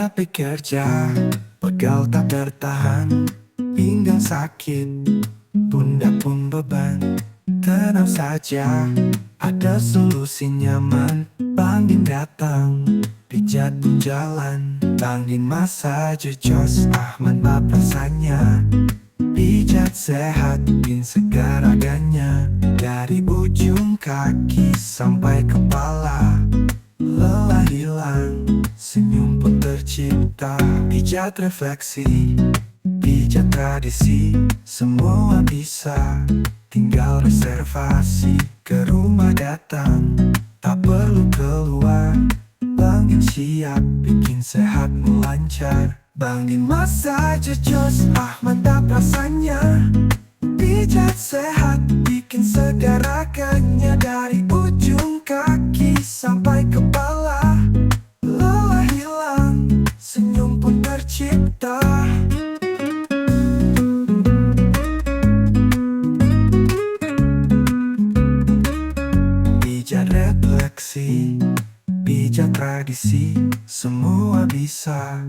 Capek kerja, pegal tak bertahan, pinggang sakit, pundak pun beban. Tenang saja, ada solusi nyaman. Bang Din datang, pijat pun jalan. Bang Din massage jos, mantap rasanya. Pijat sehat, bikin segar agaknya. Dari ujung kaki sampai kepala, lelah hilang, senyum pun tercipta. Pijat refleksi, pijat tradisi, semua bisa. Tinggal reservasi, ke rumah datang, tak perlu keluar. Bang Din siap, bikin sehatmu lancar. Bang Din massage jos, mantap rasanya. Pijat sehat, bikin segar agaknya. Dari ujung kaki sampai kepala, lelah hilang, senyum pun tercipta. Pijat refleksi, pijat tradisi, semua bisa.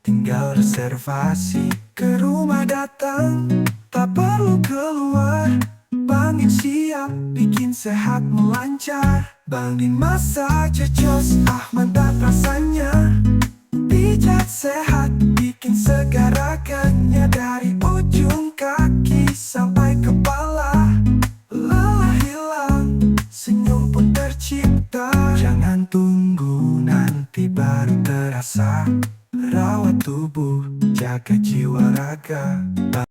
Tinggal reservasi, ke rumah datang, tak perlu keluar. Bang Din siap, bikin sehatmu lancar. Bang Din massage jos, mantap rasanya. Pijat sehat, bikin segar agaknya. Dari ujung kaki sampai kepala, lelah hilang, senyum pun tercipta. Jangan tunggu nanti baru terasa. Rawat tubuh, jaga jiwa raga.